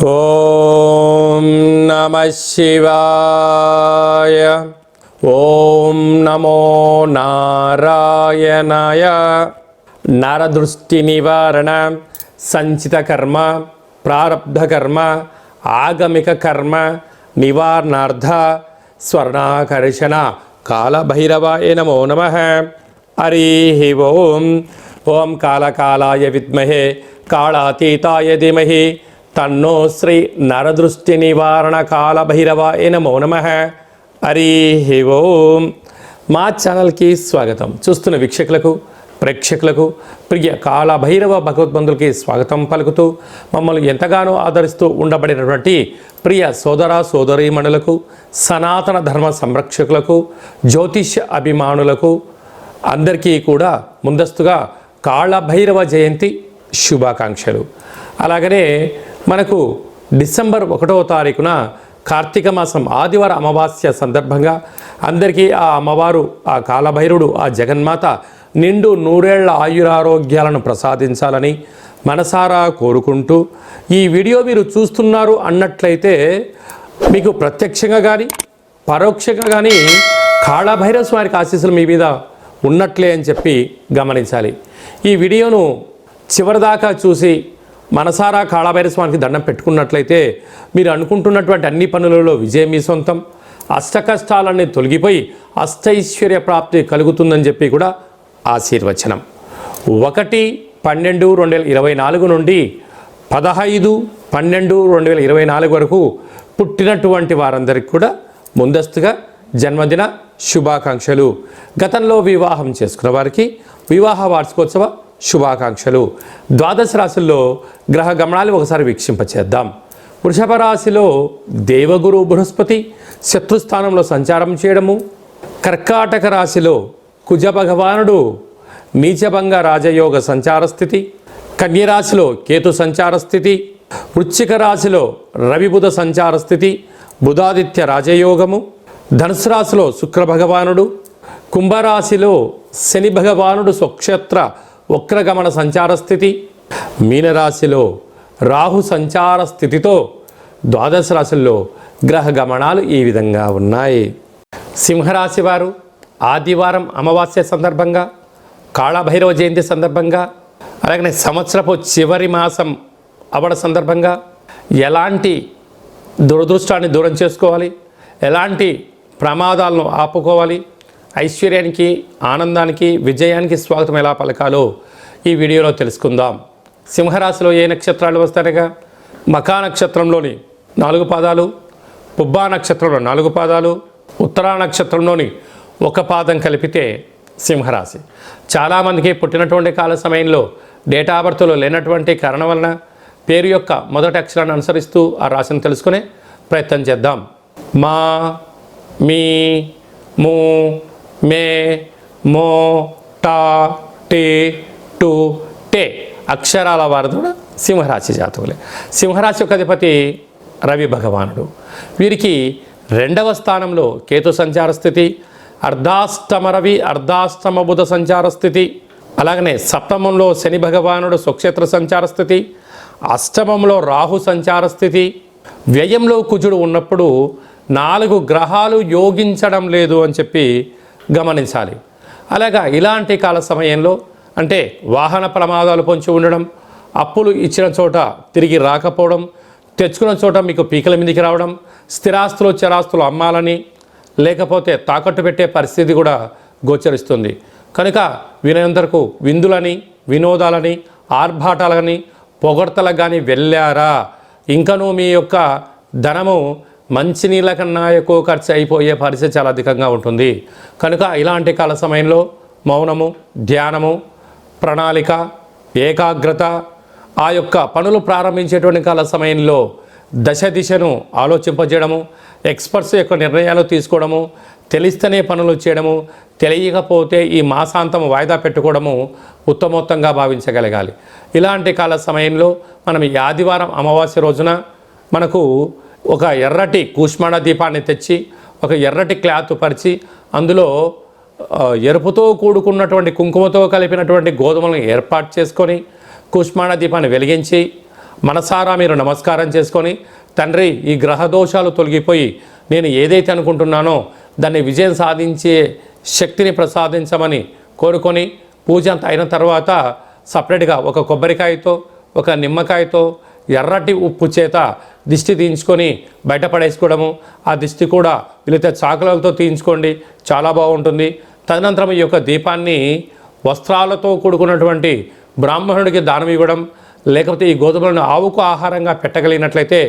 ఓం నమః శివాయ. ఓం నమో నారాయణాయ. నరదృష్టి నివారణ, సంచిత కర్మ, ప్రారబ్ధ కర్మ, ఆగమిక కర్మ నివారణార్థ స్వర్ణాకర్షణ కాళభైరవాయ నమో నమః. హరి ఓం. ఓం కాళకాలాయ విద్మహే కాళాతీతాయ ధీమహి తన్నో శ్రీ నరదృష్టి నివారణ కాళభైరవాయ నమో నమః. హరి ఓం. మా ఛానల్కి స్వాగతం. చూస్తున్న వీక్షకులకు, ప్రేక్షకులకు, ప్రియ కాళభైరవ భగవద్బంధులకి స్వాగతం పలుకుతూ మమ్మల్ని ఎంతగానో ఆదరిస్తూ ఉండబడినటువంటి ప్రియ సోదర సోదరీమణులకు, సనాతన ధర్మ సంరక్షకులకు, జ్యోతిష్య అభిమానులకు అందరికీ కూడా ముందస్తుగా కాళభైరవ జయంతి శుభాకాంక్షలు. అలాగనే మనకు డిసెంబర్ 1వ తారీఖున కార్తీక మాసం ఆదివారం అమావాస్య సందర్భంగా అందరికీ ఆ అమ్మవారు, ఆ కాళభైరవుడు, ఆ జగన్మాత నిండు నూరేళ్ల ఆయురారోగ్యాలను ప్రసాదించాలని మనసారా కోరుకుంటూ, ఈ వీడియో మీరు చూస్తున్నారు అన్నట్లయితే మీకు ప్రత్యక్షంగా కానీ పరోక్షంగా కానీ కాళభైరవ స్వామికి ఆశీస్సులు మీ మీద ఉన్నట్లే అని చెప్పి గమనించాలి. ఈ వీడియోను చివరిదాకా చూసి మనసారా కాళభైరవ స్వామికి దండం పెట్టుకున్నట్లయితే మీరు అనుకుంటున్నటువంటి అన్ని పనులలో విజయం మీ సొంతం, అష్టకష్టాలన్నీ తొలగిపోయి అష్టైశ్వర్య ప్రాప్తి కలుగుతుందని చెప్పి కూడా ఆశీర్వచనం. 1/12/2024 నుండి 15/12/2024 వరకు పుట్టినటువంటి వారందరికీ కూడా ముందస్తుగా జన్మదిన శుభాకాంక్షలు. గతంలో వివాహం చేసుకున్న వారికి వివాహ వార్షికోత్సవ శుభాకాంక్షలు. ద్వాదశ రాశుల్లో గ్రహ గమనాలు ఒకసారి వీక్షింపచేద్దాం. వృషభ రాశిలో దేవగురు బృహస్పతి శత్రుస్థానంలో సంచారం చేయడము. కర్కాటక రాశిలో కుజ భగవానుడు నీచభంగ రాజయోగ సంచార స్థితి. కన్యరాశిలో కేతు సంచార స్థితి. వృశ్చిక రాశిలో రవి బుధ సంచార స్థితి, బుధాదిత్య రాజయోగము. ధనుసు రాశిలో శుక్ర భగవానుడు. కుంభరాశిలో శని భగవానుడు స్వక్షేత్ర వక్రగమన సంచార స్థితి. మీనరాశిలో రాహు సంచార స్థితితో ద్వాదశ రాశుల్లో గ్రహ గమనాలు ఈ విధంగా ఉన్నాయి. సింహరాశి వారు ఆదివారం అమావాస్య సందర్భంగా, కాళభైరవ జయంతి సందర్భంగా, అలాగనే సంవత్సరపు చివరి మాసం అవడ సందర్భంగా ఎలాంటి దురదృష్టాన్ని దూరం చేసుకోవాలి, ఎలాంటి ప్రమాదాలను ఆపుకోవాలి, ఐశ్వర్యానికి, ఆనందానికి, విజయానికి స్వాగతం ఎలా పలకాలో ఈ వీడియోలో తెలుసుకుందాం. సింహరాశిలో ఏ నక్షత్రాలు వస్తాయనగా మఖా నక్షత్రంలోని 4 పాదాలు, పుబ్బా నక్షత్రంలో 4 పాదాలు, ఉత్తరా నక్షత్రంలోని 1 పాదం కలిపితే సింహరాశి. చాలామందికి పుట్టినటువంటి కాల సమయంలో డేటా ఆఫ్ బర్త్లో లేనటువంటి కారణం వలన పేరు యొక్క మొదటి అక్షరాన్ని అనుసరిస్తూ ఆ రాశిని తెలుసుకునే ప్రయత్నం చేద్దాం. మా, మీ, ము, మే, మో, టా, టే, టు, టే అక్షరాల వారు కూడా సింహరాశి జాతకులే. సింహరాశి యొక్క అధిపతి రవి భగవానుడు. వీరికి 2వ స్థానంలో కేతు సంచార స్థితి, అర్ధాష్టమ రవి అర్ధాష్టమ బుధ సంచార స్థితి, అలాగనే సప్తమంలో శని భగవానుడు స్వక్షేత్ర సంచార స్థితి, అష్టమంలో రాహు సంచార స్థితి, వ్యయంలో కుజుడు ఉన్నప్పుడు 4 గ్రహాలు యోగించడం లేదు అని చెప్పి గమనించాలి. అలాగా ఇలాంటి కాల సమయంలో అంటే వాహన ప్రమాదాలు పొంచి ఉండడం, అప్పులు ఇచ్చిన చోట తిరిగి రాకపోవడం, తెచ్చుకున్న చోట మీకు పీకల మీదకి రావడం, స్థిరాస్తులు చరాస్తులు అమ్మాలని లేకపోతే తాకట్టు పెట్టే పరిస్థితి కూడా గోచరిస్తుంది. కనుక వీరందరకు విందులని, వినోదాలని, ఆర్భాటాలని, పొగడ్తలకు కానీ వెళ్ళారా ఇంకనూ మీ యొక్క ధనము మంచినీళ్ళ కన్నా ఎక్కువ ఖర్చు అయిపోయే పరిస్థితి చాలా అధికంగా ఉంటుంది. కనుక ఇలాంటి కాల సమయంలో మౌనము, ధ్యానము, ప్రణాళిక, ఏకాగ్రత, ఆ యొక్క పనులు ప్రారంభించేటువంటి కాల సమయంలో దశ దిశను ఆలోచింపజేయడము, ఎక్స్పర్ట్స్ యొక్క నిర్ణయాలు తీసుకోవడము, తెలిస్తేనే పనులు చేయడము, తెలియకపోతే ఈ మాసాంతం వాయిదా పెట్టుకోవడము ఉత్తమోత్తంగా భావించగలగాలి. ఇలాంటి కాల సమయంలో మనం ఈ ఆదివారం అమావాస్య రోజున మనకు ఒక ఎర్రటి కూష్మాండ దీపాన్ని తెచ్చి ఒక ఎర్రటి క్లాత్ పరిచి అందులో ఎరుపుతో కూడుకున్నటువంటి కుంకుమతో కలిపినటువంటి గోధుమలను ఏర్పాటు చేసుకొని కూష్మాండ దీపాన్ని వెలిగించి మనసారా మీరు నమస్కారం చేసుకొని, తండ్రి ఈ గ్రహ దోషాలు తొలగిపోయి నేను ఏదైతే అనుకుంటున్నానో దాన్ని విజయం సాధించే శక్తిని ప్రసాదించమని కోరుకొని, పూజ అంత అయిన తర్వాత సపరేట్గా ఒక కొబ్బరికాయతో ఒక నిమ్మకాయతో ఎర్రటి ఉప్పు చేత దిష్టి తీయించుకొని బయటపడేసుకోవడము. ఆ దిష్టి కూడా వీలైతే చాకులతో తీయించుకోండి, చాలా బాగుంటుంది. తదనంతరం ఈ యొక్క దీపాన్ని వస్త్రాలతో కూడుకున్నటువంటి బ్రాహ్మణుడికి దానం ఇవ్వడం, లేకపోతే ఈ గోధుమలను ఆవుకు ఆహారంగా పెట్టగలిగినట్లయితే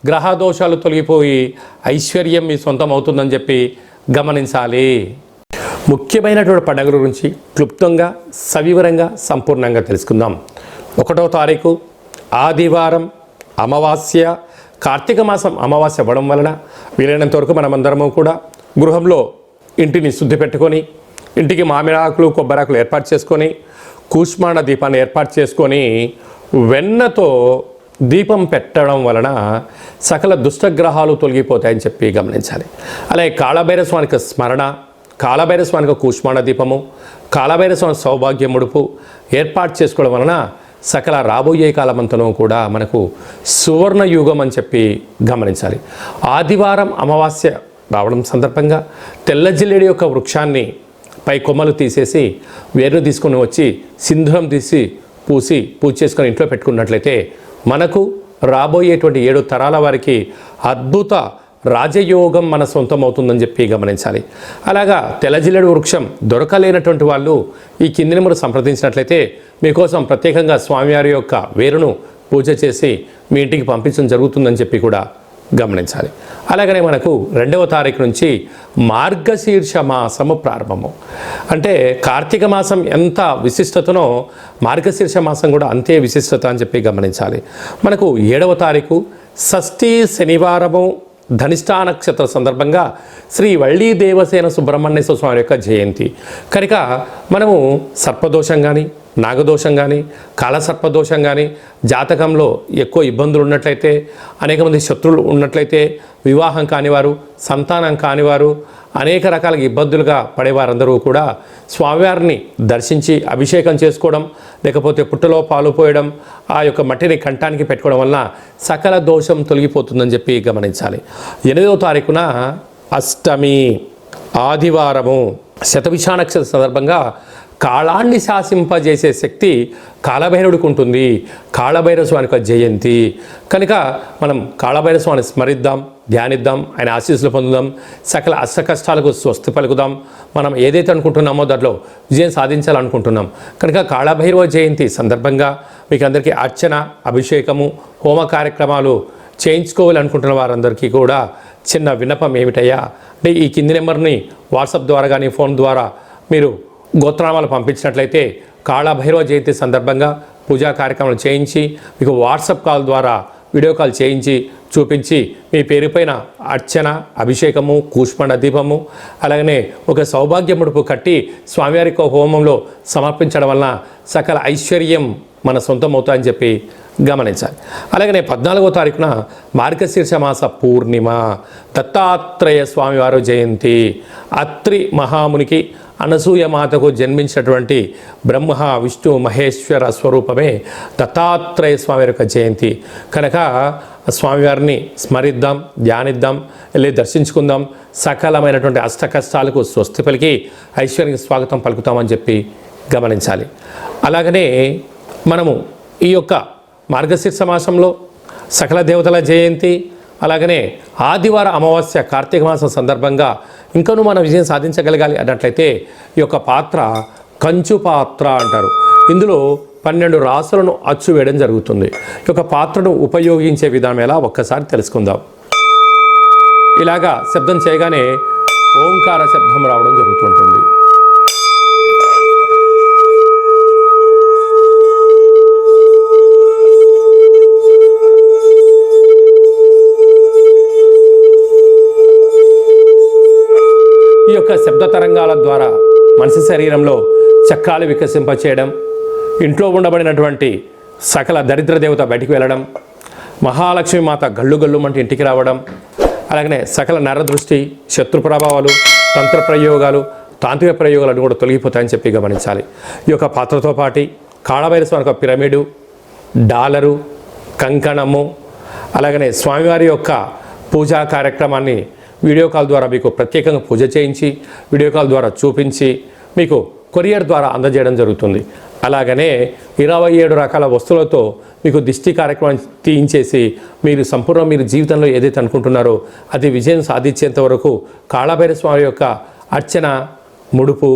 గ్రహ దోషాలు తొలగిపోయి ఐశ్వర్యం మీ సొంతం అవుతుందని చెప్పి గమనించాలి. ముఖ్యమైనటువంటి పండుగల గురించి క్లుప్తంగా సవివరంగా సంపూర్ణంగా తెలుసుకుందాం. 1వ తారీఖు ఆదివారం అమావాస్య, కార్తీక మాసం అమావాస్య అవ్వడం వలన వీలైనంత వరకు మనమందరము కూడా గృహంలో ఇంటిని శుద్ధి పెట్టుకొని, ఇంటికి మామిడాకులు కొబ్బరాకులు ఏర్పాటు చేసుకొని, కూష్మాండ దీపాన్ని ఏర్పాటు చేసుకొని వెన్నతో దీపం పెట్టడం వలన సకల దుష్టగ్రహాలు తొలగిపోతాయని చెప్పి గమనించాలి. అలాగే కాళభైరవ స్వామికి స్మరణ, కాళభైరవ స్వామికి కూష్మాండ దీపము, కాళభైరవ స్వామి సౌభాగ్య ముడుపు ఏర్పాటు చేసుకోవడం వలన సకల రాబోయే కాలమంతను కూడా మనకు సువర్ణ యుగం అని చెప్పి గమనించాలి. ఆదివారం అమావాస్య రావడం సందర్భంగా తెల్ల జిల్లేడు యొక్క వృక్షాన్ని పై కొమ్మలు తీసేసి వేర్లు తీసుకొని వచ్చి సింధూరం తీసి పూజ చేసుకొని ఇంట్లో పెట్టుకున్నట్లయితే మనకు రాబోయేటువంటి 7 తరాల వారికి అద్భుత రాజయోగం మన సొంతం అవుతుందని చెప్పి గమనించాలి. అలాగా తెల్లజిల్లెడు వృక్షం దొరకలేనటువంటి వాళ్ళు ఈ కింది నెంబర్ సంప్రదించినట్లయితే మీకోసం ప్రత్యేకంగా స్వామివారి యొక్క వేరును పూజ చేసి మీ ఇంటికి పంపించడం జరుగుతుందని చెప్పి కూడా గమనించాలి. అలాగనే మనకు 2వ తారీఖు నుంచి మార్గశీర్ష మాసము ప్రారంభము. అంటే కార్తీక మాసం ఎంత విశిష్టతనో మార్గశీర్ష మాసం కూడా అంతే విశిష్టత అని చెప్పి గమనించాలి. మనకు 7వ తారీఖు షష్ఠి శనివారము ధనిష్టా నక్షత్ర సందర్భంగా శ్రీ వళ్ళీ దేవసేన సుబ్రహ్మణ్యేశ్వర స్వామి యొక్క జయంతి కనుక మనము సర్పదోషం కానీ, నాగదోషం కానీ, కాలసర్పదోషం కానీ, జాతకంలో ఎక్కువ ఇబ్బందులు ఉన్నట్లయితే, అనేక మంది శత్రువులు ఉన్నట్లయితే, వివాహం కానివారు, సంతానం కానివారు, అనేక రకాల ఇబ్బందులుగా పడేవారందరూ కూడా స్వామివారిని దర్శించి అభిషేకం చేసుకోవడం, లేకపోతే పుట్టలో పాలు పోయడం, ఆ యొక్క మట్టిని కంఠానికి పెట్టుకోవడం వలన సకల దోషం తొలగిపోతుందని చెప్పి గమనించాలి. 8వ తారీఖున అష్టమి ఆదివారము శతభిషా నక్షత్ర సందర్భంగా కాళాన్ని శాసింపజేసే శక్తి కాళభైరవుడికి ఉంటుంది. కాళభైరవ స్వామికి జయంతి కనుక మనం కాళభైరవ స్వామిని స్మరిద్దాం, ధ్యానిద్దాం, ఆయన ఆశీస్సులు పొందుదాం, సకల అష్ట కష్టాలకు స్వస్తి పలుకుదాం. మనం ఏదైతే అనుకుంటున్నామో దాంట్లో విజయం సాధించాలనుకుంటున్నాం కనుక కాళభైరవ జయంతి సందర్భంగా మీకు అందరికీ అర్చన, అభిషేకము, హోమ కార్యక్రమాలు చేయించుకోవాలనుకుంటున్న వారందరికీ కూడా చిన్న విన్నపం ఏమిటయ్యా అంటే ఈ కింది నెంబర్ని వాట్సాప్ ద్వారా కానీ ఫోన్ ద్వారా మీరు గోత్రనామాలు పంపించినట్లయితే కాళభైరవ జయంతి సందర్భంగా పూజా కార్యక్రమాలు చేయించి మీకు వాట్సాప్ కాల్ ద్వారా వీడియో కాల్ చేయించి చూపించి మీ పేరుపైన అర్చన, అభిషేకము, కూష్మాండ దీపము, అలాగనే ఒక సౌభాగ్య ముడుపు కట్టి స్వామివారి హోమంలో సమర్పించడం వలన సకల ఐశ్వర్యం మన సొంతం అవుతాయని చెప్పి గమనించాలి. అలాగనే 14వ తారీఖున మార్గశీర్ష మాస పూర్ణిమ దత్తాత్రేయ స్వామివారు జయంతి. అత్రి మహామునికి అనసూయ మాతకు జన్మించినటువంటి బ్రహ్మ విష్ణు మహేశ్వర స్వరూపమే దత్తాత్రేయ స్వామి యొక్క జయంతి కనుక స్వామివారిని స్మరిద్దాం, ధ్యానిద్దాం, వెళ్ళి దర్శించుకుందాం, సకలమైనటువంటి అష్ట కష్టాలకు స్వస్తి పలికి ఐశ్వర్యానికి స్వాగతం పలుకుతామని చెప్పి గమనించాలి. అలాగనే మనము ఈ యొక్క మార్గశీర్ష మాసంలో సకల దేవతల జయంతి, అలాగనే ఆదివార అమావాస్య కార్తీక మాసం సందర్భంగా ఇంకనూ మనం విజయం సాధించగలగాలి అన్నట్లయితే ఈ యొక్క పాత్ర కంచు పాత్ర అంటారు. ఇందులో 12 రాసులను అచ్చు వేయడం జరుగుతుంది. ఈ యొక్క పాత్రను ఉపయోగించే విధానం ఎలా ఒక్కసారి తెలుసుకుందాం. ఇలాగా శబ్దం చేయగానే ఓంకార శబ్దం రావడం జరుగుతుంటుంది. ఈ యొక్క శబ్ద తరంగాల ద్వారా మనిషి శరీరంలో చక్రాలు వికసింపచేయడం, ఇంట్లో ఉండబడినటువంటి సకల దరిద్ర దేవత బయటికి వెళ్ళడం, మహాలక్ష్మి మాత గల్లు గల్లుమంటే ఇంటికి రావడం, అలాగనే సకల నరదృష్టి, శత్రు ప్రభావాలు, తంత్ర ప్రయోగాలు, తాంత్రిక ప్రయోగాలు కూడా తొలగిపోతాయని చెప్పి గమనించాలి. ఈ యొక్క పాత్రతో పాటు కాళభైరవ స్వామి యొక్క పిరమిడు, డాలరు, కంకణము, అలాగనే స్వామివారి యొక్క పూజా కార్యక్రమాన్ని వీడియో కాల్ ద్వారా మీకు ప్రత్యేకంగా పూజ చేయించి వీడియో కాల్ ద్వారా చూపించి మీకు కొరియర్ ద్వారా అందజేయడం జరుగుతుంది. అలాగనే 27 రకాల వస్తువులతో మీకు దిష్టి కార్యక్రమం తీయించేసి మీరు జీవితంలో ఏదైతే అనుకుంటున్నారో అది విజయం సాధించేంత వరకు కాళభైరవ స్వామి యొక్క అర్చన, ముడుపు,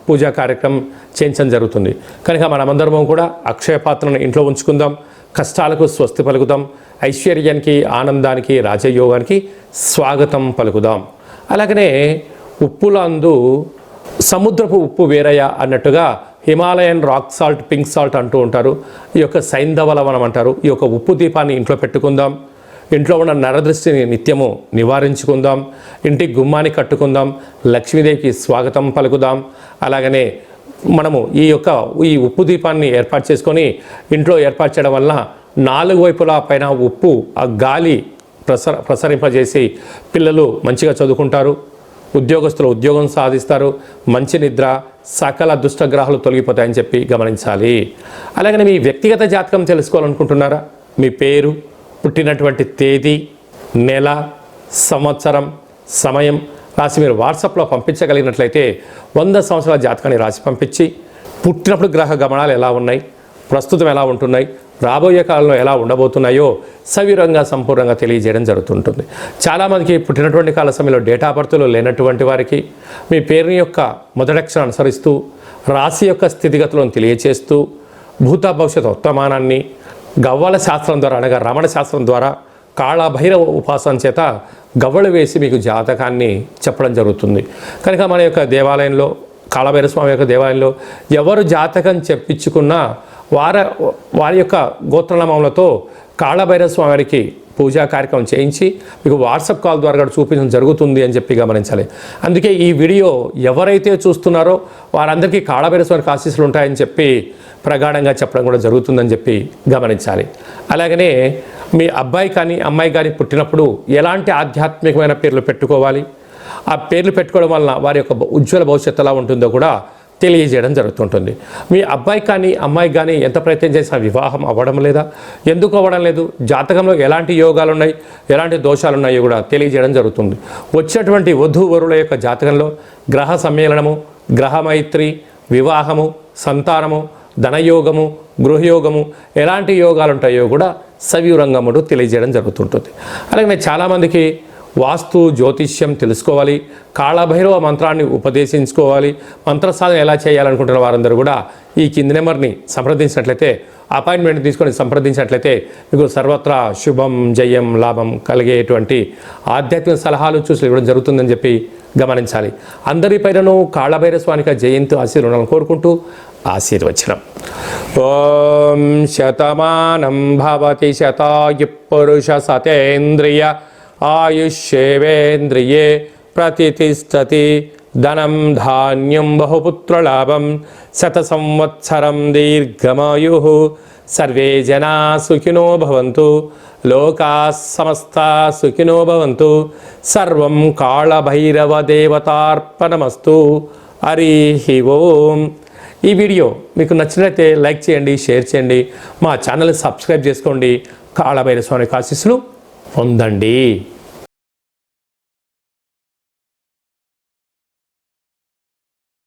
పూజా కార్యక్రమం చేయించడం జరుగుతుంది. కనుక మనమందరము కూడా అక్షయ పాత్రను ఇంట్లో ఉంచుకుందాం, కష్టాలకు స్వస్తి పలుకుదాం, ఐశ్వర్యానికి, ఆనందానికి, రాజయోగానికి స్వాగతం పలుకుదాం. అలాగనే ఉప్పులందు సముద్రపు ఉప్పు వేరయ్య అన్నట్టుగా Himalayan rock salt, pink salt అంటూ ఉంటారు. ఈ యొక్క సైంధవ లవణం అంటారు. ఈ యొక్క ఉప్పు దీపాన్ని ఇంట్లో పెట్టుకుందాం. ఇంట్లో ఉన్న నరదృష్టిని నిత్యము నివారించుకుందాం. ఇంటి గుమ్మాన్ని కట్టుకుందాం. లక్ష్మీదేవికి స్వాగతం పలుకుదాం. అలాగనే మనము ఈ ఉప్పు దీపాన్ని ఏర్పాటు చేసుకొని ఇంట్లో ఏర్పాటు చేయడం వల్ల 4 వైపులా పైన ఉప్పు ఆ గాలి ప్రసరింపజేసి పిల్లలు మంచిగా చదువుకుంటారు, ఉద్యోగస్తులు ఉద్యోగం సాధిస్తారు, మంచి నిద్ర, సకల దుష్టగ్రహాలు తొలగిపోతాయని చెప్పి గమనించాలి. అలాగనే మీ వ్యక్తిగత జాతకం తెలుసుకోవాలనుకుంటున్నారా? మీ పేరు, పుట్టినటువంటి తేదీ, నెల, సంవత్సరం, సమయం రాసి మీరు వాట్సాప్లో పంపించగలిగినట్లయితే 100 సంవత్సరాల జాతకాన్ని రాసి పంపించి పుట్టినప్పుడు గ్రహ గమనాలు ఎలా ఉన్నాయి, ప్రస్తుతం ఎలా ఉంటున్నాయి, రాబోయే కాలంలో ఎలా ఉండబోతున్నాయో సవివరంగా సంపూర్ణంగా తెలియజేయడం జరుగుతుంటుంది. చాలామందికి పుట్టినటువంటి కాల సమయంలో డేటా బర్త్లో లేనటువంటి వారికి మీ పేరుని యొక్క మొదటక్షరం అనుసరిస్తూ రాశి యొక్క స్థితిగతులను తెలియచేస్తూ భూత భవిష్యత్ వర్తమానాన్ని గవ్వల శాస్త్రం ద్వారా అనగా రమణ శాస్త్రం ద్వారా కాళభైరవ ఉపాసన చేత గవ్వలు వేసి మీకు జాతకాన్ని చెప్పడం జరుగుతుంది. కనుక మన యొక్క దేవాలయంలో, కాళభైరవ స్వామి యొక్క దేవాలయంలో ఎవరు జాతకం చెప్పించుకున్నా వారి యొక్క గోత్రనామములతో కాళభైరవ స్వామికి పూజా కార్యక్రమం చేయించి మీకు వాట్సాప్ కాల్ ద్వారా కూడా చూపించడం జరుగుతుంది అని చెప్పి గమనించాలి. అందుకే ఈ వీడియో ఎవరైతే చూస్తున్నారో వారందరికీ కాళభైరవ స్వామికి ఆశీస్సులు ఉంటాయని చెప్పి ప్రగాఢంగా చెప్పడం కూడా జరుగుతుందని చెప్పి గమనించాలి. అలాగనే మీ అబ్బాయి కానీ అమ్మాయి కానీ పుట్టినప్పుడు ఎలాంటి ఆధ్యాత్మికమైన పేర్లు పెట్టుకోవాలి, ఆ పేర్లు పెట్టుకోవడం వలన వారి యొక్క ఉజ్వల భవిష్యత్తు ఎలా ఉంటుందో కూడా తెలియజేయడం జరుగుతుంటుంది. మీ అబ్బాయి కానీ అమ్మాయి కానీ ఎంత ప్రయత్నం చేసినా వివాహం అవ్వడం లేదా, ఎందుకు అవ్వడం లేదు, జాతకంలో ఎలాంటి యోగాలు ఉన్నాయి, ఎలాంటి దోషాలు ఉన్నాయో కూడా తెలియజేయడం జరుగుతుంది. వచ్చినటువంటి వధూవరుల యొక్క జాతకంలో గ్రహ సమ్మేళనము, గ్రహమైత్రి, వివాహము, సంతానము, ధనయోగము, గృహయోగము ఎలాంటి యోగాలు ఉంటాయో కూడా సవివరంగముడు తెలియజేయడం జరుగుతుంటుంది. అలాగే చాలామందికి వాస్తు, జ్యోతిష్యం తెలుసుకోవాలి, కాళభైరవ మంత్రాన్ని ఉపదేశించుకోవాలి, మంత్ర సాధన ఎలా చేయాలనుకుంటున్న వారందరూ కూడా ఈ కింది నెంబర్ని సంప్రదించినట్లయితే, అపాయింట్మెంట్ తీసుకొని సంప్రదించినట్లయితే మీకు సర్వత్రా శుభం, జయం, లాభం కలిగేటువంటి ఆధ్యాత్మిక సలహాలు చూసి ఇవ్వడం జరుగుతుందని చెప్పి గమనించాలి. అందరిపైనను కాళభైరవ స్వామికి జయంతి ఆశీర్వాదాలను కోరుకుంటూ ఆశీర్వచనం. ఓం శతమానం భవతి శతాయు పురుష సతేంద్రియ ఆయుష్యేవేంద్రియే ప్రతిష్టతి ధనం ధాన్యం బహుపుత్రలాభం శత సంవత్సరం దీర్ఘమాయు సర్వే జనా సుఖినో భవంతు లోకా సమస్తా సుఖినో భవంతు సర్వం కాళభైరవ దేవతార్పణమస్తు. హరి ఓం. ఈ వీడియో మీకు నచ్చినట్లయితే లైక్ చేయండి, షేర్ చేయండి, మా ఛానల్ని సబ్స్క్రైబ్ చేసుకోండి. కాళభైరవ స్వామి ఆశీస్సులు పొందండి.